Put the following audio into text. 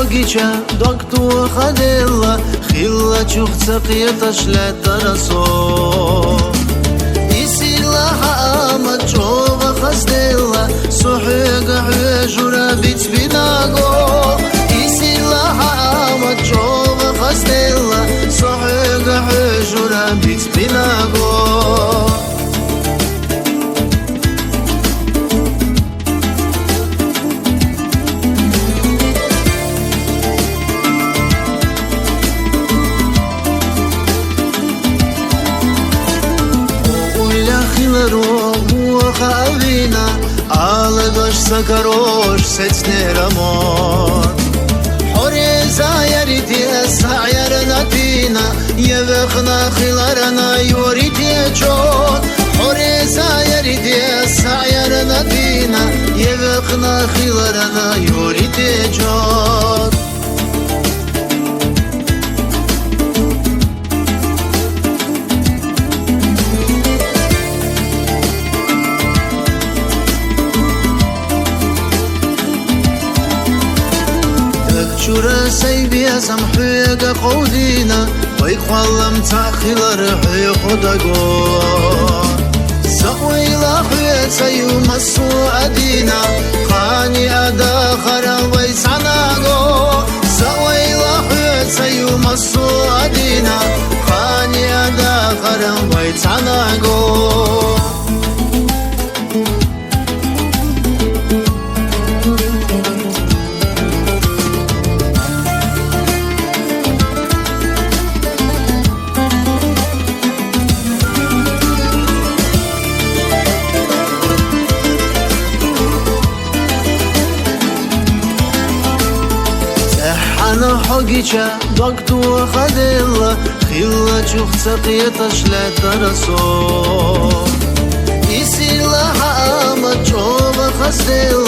حقيقة دكتور خديلا خيلا شوخ سقيتش لا ترسو يسيلا حامد شوخ خسديلا صحيق حجرة بيت بناغو يسيلا حامد شوخ خسديلا صحيق حجرة بيت بناغو وخاوينا على دوش سكروش ستني رمون حريزا يريدي السعير نتينا يبخنا خلارنا يوريدي جون حريزا يريدي السعير نتينا يبخنا خلارنا يوريدي جون شورا سيبيا سمحيق قودينا ويقوالم تاخيل رحي خدقو سقويلا حيات سيوم السوعدينا قاني أداخر ويسعناقو سقويلا حيات سيوم السوعدينا قاني أداخر ويسعناقو أنا حقيقة دكتور خديلا خيلا شوخ سقيتش لا ترسو يسيلا حامد شوخ خسديلا